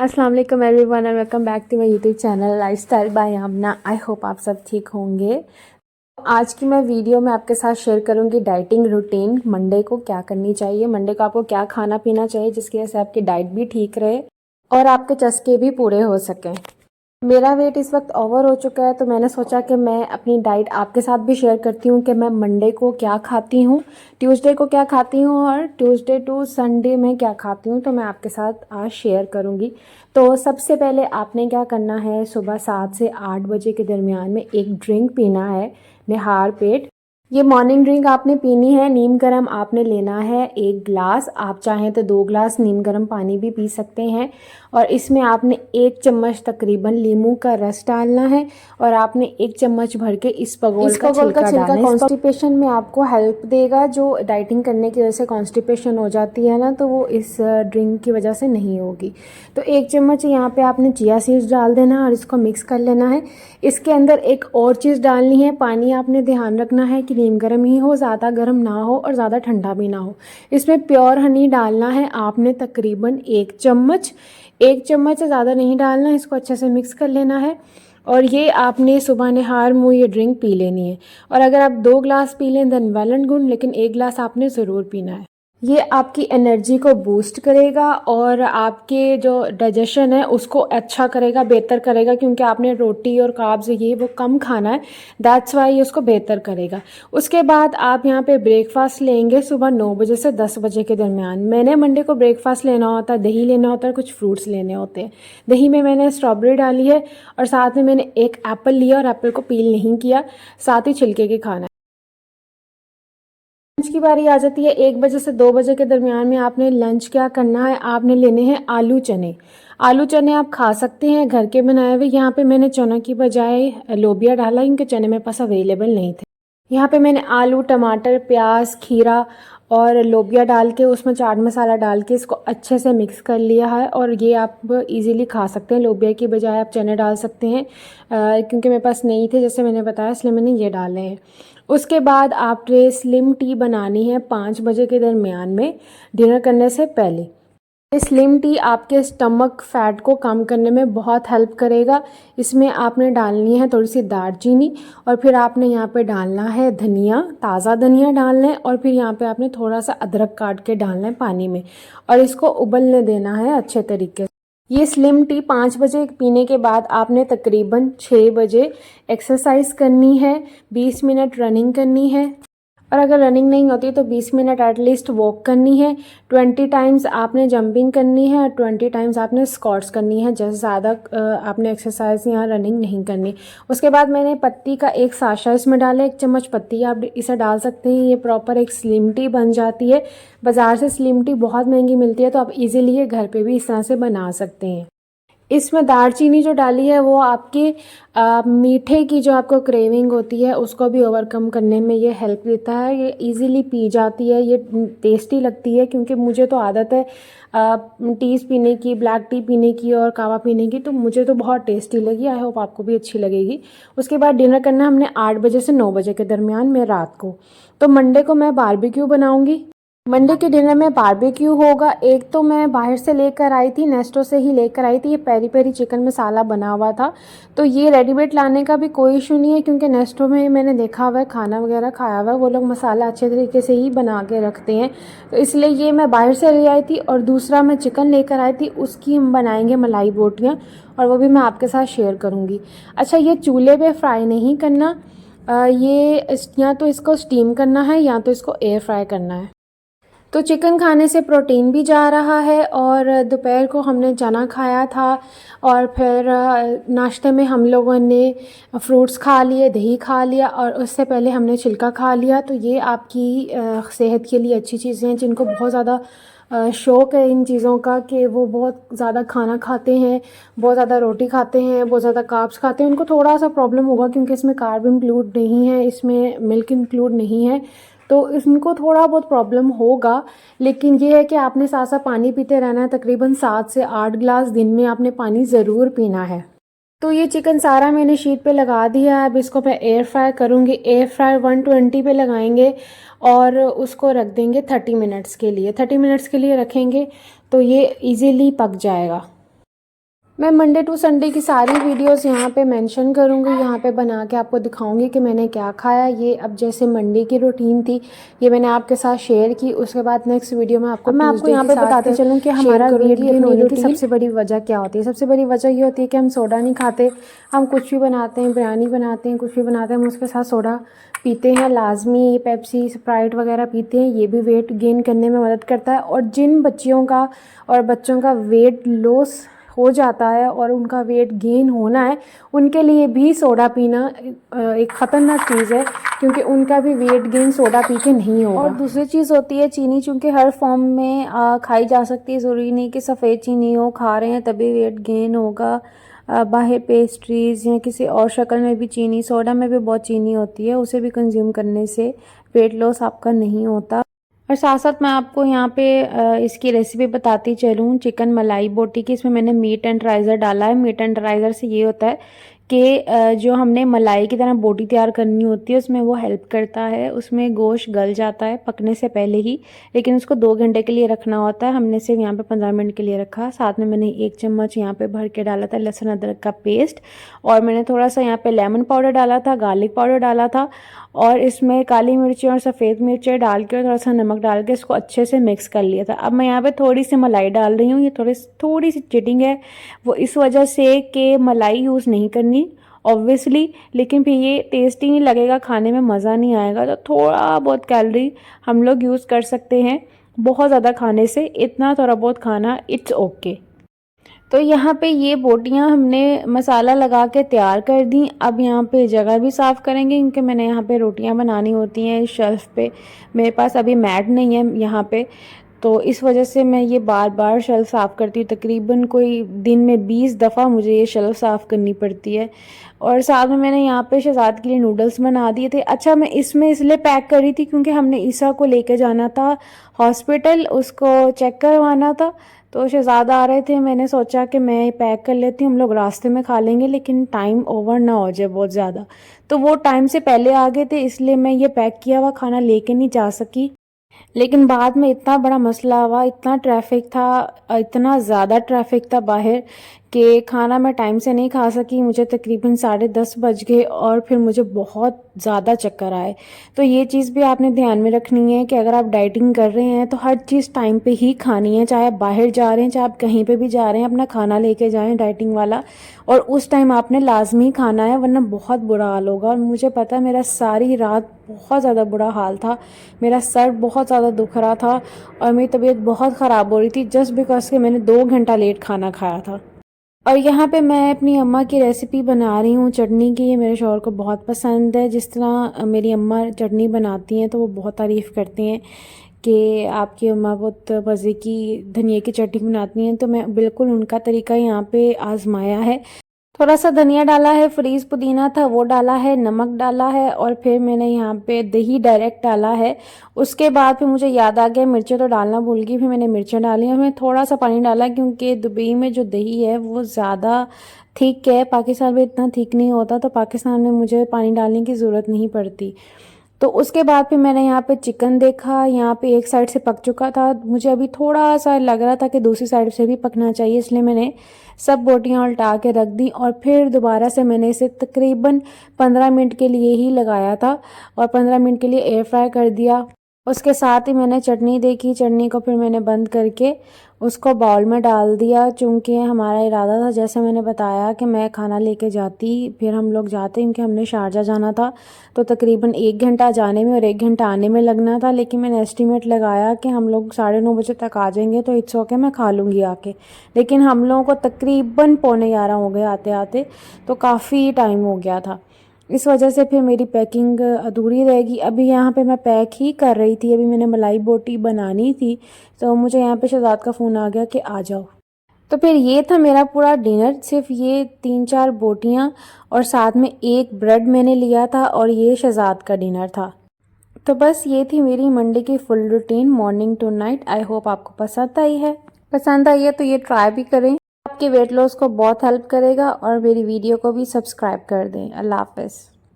अस्सलाम वालेकुम everyone and welcome back to my YouTube channel lifestyle by Amna. I hope आप सब ठीक होंगे। आज की मैं वीडियो में आपके साथ शेयर करूंगी डाइटिंग रूटीन। मंडे को क्या करनी चाहिए, मंडे को आपको क्या खाना पीना चाहिए जिसकी वजह से आपकी डाइट भी ठीक रहे और आपके चस्के भी पूरे हो सकें। मेरा वेट इस वक्त ओवर हो चुका है तो मैंने सोचा कि मैं अपनी डाइट आपके साथ भी शेयर करती हूँ कि मैं मंडे को क्या खाती हूँ, ट्यूसडे को क्या खाती हूँ और ट्यूसडे टू संडे में क्या खाती हूँ, तो मैं आपके साथ आज शेयर करूँगी। तो सबसे पहले आपने क्या करना है, सुबह 7 से 8 बजे के दरमियान में एक ड्रिंक पीना है निहार पेट। ये मॉर्निंग ड्रिंक आपने पीनी है। नीम गर्म आपने लेना है 1 गिलास, आप चाहें तो 2 गिलास नीम गर्म पानी भी पी सकते हैं। और इसमें आपने 1 चम्मच तकरीबन नींबू का रस डालना है और आपने 1 चम्मच भर के इस पगोल का छिलका डालना है। कॉन्स्टिपेशन में आपको हेल्प देगा। जो डाइटिंग करने की वजह से कॉन्स्टिपेशन हो जाती है ना, तो वो इस ड्रिंक की वजह से नहीं होगी। तो 1 चम्मच यहाँ पे आपने चिया सीड्स डाल देना है और इसको मिक्स कर लेना है। इसके अंदर एक और चीज़ डालनी है, पानी आपने ध्यान रखना है कि नीम गर्म ही हो, ज़्यादा गर्म ना हो और ज़्यादा ठंडा भी ना हो। इसमें प्योर हनी डालना है आपने तकरीबन 1 चम्मच। 1 चम्मच से ज़्यादा नहीं डालना, इसको अच्छे से मिक्स कर लेना है। और ये आपने सुबह निहार मुँह ये ड्रिंक पी लेनी है। और अगर आप 2 गिलास पी लें देन वेल एंड गुड, लेकिन 1 गिलास आपने ज़रूर पीना है। ये आपकी एनर्जी को बूस्ट करेगा और आपके जो डाइजेशन है उसको अच्छा करेगा, बेहतर करेगा, क्योंकि आपने रोटी और कार्ब्स ये वो कम खाना है। दैट्स वाई ये उसको बेहतर करेगा। उसके बाद आप यहाँ पे ब्रेकफास्ट लेंगे सुबह 9 बजे से 10 बजे के दरमियान। मैंने मंडे को ब्रेकफास्ट लेना होता है, दही लेना होता है, कुछ फ्रूट्स लेने होते हैं। दही में मैंने स्ट्रॉबेरी डाली है और साथ में मैंने 1 एप्पल लिया और एप्पल को पील नहीं किया, साथ ही छिलके के खाना है। लंच की बारी आ जाती है 1 बजे से 2 बजे के दरमियान में। आपने लंच क्या करना है, आपने लेने हैं आलू चने। आलू चने आप खा सकते हैं घर के बनाए हुए। यहाँ पे मैंने चनों की बजाय लोबिया डाला क्योंकि चने मेरे पास अवेलेबल नहीं थे। यहाँ पे मैंने आलू, टमाटर, प्याज, खीरा और लोबिया डाल के उसमें चाट मसाला डाल के इसको अच्छे से मिक्स कर लिया है और ये आप इजीली खा सकते हैं। लोबिया की बजाय आप चने डाल सकते हैं, क्योंकि मेरे पास नहीं थे जैसे मैंने बताया, इसलिए मैंने ये डाले हैं। उसके बाद आपने स्लिम टी बनानी है 5 बजे के दरमियान में डिनर करने से पहले। स्लिम टी आपके स्टमक फैट को कम करने में बहुत हेल्प करेगा। इसमें आपने डालनी है थोड़ी सी दालचीनी और फिर आपने यहाँ पे डालना है धनिया, ताज़ा धनिया डालना है और फिर यहाँ पे आपने थोड़ा सा अदरक काट के डालना है पानी में और इसको उबलने देना है अच्छे तरीके से। ये स्लिम टी 5 बजे पीने के बाद आपने तकरीबन 6 बजे एक्सरसाइज करनी है, 20 मिनट रनिंग करनी है और अगर रनिंग नहीं होती तो 20 मिनट एटलीस्ट वॉक करनी है। 20 टाइम्स आपने जंपिंग करनी है और 20 टाइम्स आपने स्क्वाट्स करनी है। जैसे ज़्यादा आपने एक्सरसाइज या रनिंग नहीं करनी। उसके बाद मैंने पत्ती का 1 साशा इसमें डाला, 1 चम्मच पत्ती आप इसे डाल सकते हैं। ये प्रॉपर एक स्लिम टी बन जाती है। बाज़ार से स्लिम टी बहुत महंगी मिलती है तो आप इजीली ये घर पे भी इस तरह से बना सकते हैं। इसमें दालचीनी जो डाली है वो आपके मीठे की जो आपको क्रेविंग होती है उसको भी ओवरकम करने में ये हेल्प देता है। ये इजीली पी जाती है, ये टेस्टी लगती है, क्योंकि मुझे तो आदत है टीज़ पीने की, ब्लैक टी पीने की और कावा पीने की, तो मुझे तो बहुत टेस्टी लगी। आई होप आपको भी अच्छी लगेगी। उसके बाद डिनर करना हमने 8 बजे से 9 बजे के दरमियान में रात को। तो मंडे को मैं बारबेक्यू बनाऊँगी। मंडे के डिनर में बारबेक्यू होगा। एक तो मैं बाहर से लेकर आई थी, नेस्टो से ही लेकर आई थी, ये पेरी पेरी चिकन मसाला बना हुआ था। तो ये रेडीमेड लाने का भी कोई इशू नहीं है, क्योंकि नेस्टो में मैंने देखा हुआ है, खाना वगैरह खाया हुआ है, वो लोग मसाला अच्छे तरीके से ही बना के रखते हैं। तो इसलिए ये मैं बाहर से ले आई थी। और दूसरा मैं चिकन लेकर आई थी, उसकी हम बनाएंगे मलाई बोटियाँ और वो भी मैं आपके साथ शेयर करूँगी। अच्छा, ये चूल्हे पर फ्राई नहीं करना, ये या तो इसको स्टीम करना है या तो इसको एयर फ्राई करना है। तो चिकन खाने से प्रोटीन भी जा रहा है और दोपहर को हमने चना खाया था और फिर नाश्ते में हम लोगों ने फ्रूट्स खा लिए, दही खा लिया और उससे पहले हमने छिलका खा लिया। तो ये आपकी सेहत के लिए अच्छी चीज़ें हैं। जिनको बहुत ज़्यादा शौक़ है इन चीज़ों का कि वो बहुत ज़्यादा खाना खाते हैं, बहुत ज़्यादा रोटी खाते हैं, बहुत ज़्यादा कार्ब्स खाते हैं, उनको थोड़ा सा प्रॉब्लम होगा, क्योंकि इसमें कार्ब इंक्लूड नहीं है, इसमें मिल्क इंक्लूड नहीं है, तो इनको थोड़ा बहुत प्रॉब्लम होगा। लेकिन ये है कि आपने साथ साथ पानी पीते रहना है। तकरीबन 7 से 8 गिलास दिन में आपने पानी ज़रूर पीना है। तो ये चिकन सारा मैंने शीट पे लगा दिया है। अब इसको मैं एयर फ्राई करूँगी। एयर फ्राई 120 पे लगाएंगे और उसको रख देंगे 30 मिनट्स के लिए। 30 मिनट्स के लिए रखेंगे तो ये इजीली पक जाएगा। मैं मंडे टू संडे की सारी वीडियोस यहाँ पे मेंशन करूँगी, यहाँ पे बना के आपको दिखाऊंगी कि मैंने क्या खाया। ये अब जैसे मंडे की रूटीन थी ये मैंने आपके साथ शेयर की। उसके बाद नेक्स्ट वीडियो में आपको यहाँ पे बताती चलूँ कि हमारा वेट गेन होने की सबसे बड़ी वजह क्या होती है। सबसे बड़ी वजह ये होती है कि हम सोडा नहीं खाते। हम कुछ भी बनाते हैं, बिरयानी बनाते हैं, कुछ भी बनाते हैं, हम उसके साथ सोडा पीते हैं लाजमी। पेप्सी, स्प्राइट वगैरह पीते हैं, ये भी वेट गेन करने में मदद करता है। और जिन बच्चियों का और बच्चों का वेट लॉस हो जाता है और उनका वेट गेन होना है, उनके लिए भी सोडा पीना एक ख़तरनाक चीज़ है, क्योंकि उनका भी वेट गेन सोडा पी के नहीं होगा। और दूसरी चीज़ होती है चीनी, चूँकि हर फॉर्म में खाई जा सकती है। ज़रूरी नहीं कि सफ़ेद चीनी हो, खा रहे हैं तभी वेट गेन होगा। बाहर पेस्ट्रीज़ या किसी और शक्ल में भी चीनी, सोडा में भी बहुत चीनी होती है, उसे भी कंज्यूम करने से वेट लॉस आपका नहीं होता। और साथ साथ मैं आपको यहाँ पे इसकी रेसिपी बताती चलूँ चिकन मलाई बोटी की। इसमें मैंने मीट टेंडराइज़र डाला है। मीट टेंडराइज़र से ये होता है कि जो हमने मलाई की तरह बोटी तैयार करनी होती है उसमें वो हेल्प करता है। उसमें गोश्त गल जाता है पकने से पहले ही, लेकिन उसको 2 घंटे के लिए रखना होता है। हमने सिर्फ यहाँ पे 15 मिनट के लिए रखा। साथ में मैंने 1 चम्मच यहाँ पे भर के डाला था लहसुन अदरक का पेस्ट, और मैंने थोड़ा सा यहाँ पे लेमन पाउडर डाला था, गार्लिक पाउडर डाला था, और इसमें काली मिर्ची और सफ़ेद मिर्ची डाल के थोड़ा सा नमक डाल के इसको अच्छे से मिक्स कर लिया था। अब मैं यहाँ पे थोड़ी सी मलाई डाल रही हूँ। ये थोड़ी सी चिटिंग है, वो इस वजह से कि मलाई यूज़ नहीं करनी ऑब्वियसली, लेकिन फिर ये टेस्टी नहीं लगेगा, खाने में मज़ा नहीं आएगा। तो थोड़ा बहुत कैलोरी हम लोग यूज़ कर सकते हैं, बहुत ज़्यादा खाने से इतना थोड़ा बहुत खाना इट्स ओके। तो यहाँ पे ये बोटियाँ हमने मसाला लगा के तैयार कर दी। अब यहाँ पे जगह भी साफ़ करेंगे, क्योंकि मैंने यहाँ पे रोटियाँ बनानी होती हैं शेल्फ़ पे। मेरे पास अभी मैट नहीं है यहाँ पे, तो इस वजह से मैं ये बार बार शेल्फ़ साफ़ करती हूँ। तकरीबन कोई दिन में 20 दफ़ा मुझे ये शेल्फ़ साफ़ करनी पड़ती है। और साथ में मैंने यहाँ पे शहज़ाद के लिए नूडल्स बना दिए थे। अच्छा, मैं इसमें इसलिए पैक कर रही थी क्योंकि हमने ईसा को लेके जाना था हॉस्पिटल, उसको चेक करवाना था। तो शहज़ाद आ रहे थे, मैंने सोचा कि मैं पैक कर लेती हूँ, हम लोग रास्ते में खा लेंगे, लेकिन टाइम ओवर ना हो जाए बहुत ज़्यादा। तो वो टाइम से पहले आ गए थे, इसलिए मैं ये पैक किया हुआ खाना लेके नहीं जा सकी। लेकिन बाद में इतना बड़ा मसला हुआ, इतना ट्रैफिक था, इतना ज़्यादा ट्रैफिक था बाहर कि खाना मैं टाइम से नहीं खा सकी। मुझे तकरीबन 10:30 बज गए और फिर मुझे बहुत ज़्यादा चक्कर आए। तो ये चीज़ भी आपने ध्यान में रखनी है कि अगर आप डाइटिंग कर रहे हैं तो हर चीज़ टाइम पे ही खानी है। चाहे आप बाहर जा रहे हैं, चाहे आप कहीं पे भी जा रहे हैं, अपना खाना लेके जाएं डाइटिंग वाला, और उस टाइम आपने लाजमी खाना है, वरना बहुत बुरा हाल होगा। और मुझे पता है मेरा सारी रात बहुत ज़्यादा बुरा हाल था, मेरा सर बहुत ज़्यादा दुख रहा था और मेरी तबीयत बहुत ख़राब हो रही थी, जस्ट बिकॉज कि मैंने 2 घंटा लेट खाना खाया था। और यहाँ पे मैं अपनी अम्मा की रेसिपी बना रही हूँ चटनी की। ये मेरे शौहर को बहुत पसंद है। जिस तरह मेरी अम्मा चटनी बनाती हैं तो वो बहुत तारीफ़ करते हैं कि आपकी अम्मा बहुत मज़े की धनिया की चटनी बनाती हैं। तो मैं बिल्कुल उनका तरीका यहाँ पे आज़माया है। थोड़ा सा धनिया डाला है, फ्रीज़ पुदीना था वो डाला है, नमक डाला है, और फिर मैंने यहाँ पे दही डायरेक्ट डाला है। उसके बाद फिर मुझे याद आ गया मिर्चें तो डालना भूल गई, फिर मैंने मिर्चें डाली और मैं थोड़ा सा पानी डाला, क्योंकि दुबई में जो दही है वो ज़्यादा थिक है, पाकिस्तान में इतना थिक नहीं होता, तो पाकिस्तान में मुझे पानी डालने की ज़रूरत नहीं पड़ती। तो उसके बाद फिर मैंने यहाँ पे चिकन देखा, यहाँ पे एक साइड से पक चुका था, मुझे अभी थोड़ा सा लग रहा था कि दूसरी साइड से भी पकना चाहिए, इसलिए मैंने सब बोटियाँ उल्टा के रख दी और फिर दोबारा से मैंने इसे तकरीबन 15 मिनट के लिए ही लगाया था और 15 मिनट के लिए एयर फ्राई कर दिया। उसके साथ ही मैंने चटनी देखी, चटनी को फिर मैंने बंद करके उसको बाउल में डाल दिया। चूँकि हमारा इरादा था, जैसे मैंने बताया, कि मैं खाना लेके जाती, फिर हम लोग जाते, क्योंकि हमने शारजा जाना था, तो तकरीबन 1 घंटा जाने में और 1 घंटा आने में लगना था। लेकिन मैंने एस्टिमेट लगाया कि हम लोग 9:30 बजे तक आ जाएंगे, तो इट्स ओके, मैं खा लूँगी आके। लेकिन हम लोगों को तकरीबन 11:45 हो गए आते आते, तो काफ़ी टाइम हो गया था। इस वजह से फिर मेरी पैकिंग अधूरी रहेगी। अभी यहाँ पे मैं पैक ही कर रही थी, अभी मैंने मलाई बोटी बनानी थी, तो मुझे यहाँ पे शहज़ाद का फ़ोन आ गया कि आ जाओ। तो फिर ये था मेरा पूरा डिनर, सिर्फ ये 3-4 बोटियाँ और साथ में एक ब्रेड मैंने लिया था, और ये शहज़ाद का डिनर था। तो बस ये थी मेरी मंडे की full routine morning to night. I hope आपको पसंद आई है। पसंद आई है तो ये ट्राई भी करें, आपके वेट लॉस को बहुत हेल्प करेगा, और मेरी वीडियो को भी सब्सक्राइब कर दें। अल्लाह हाफ़िज़।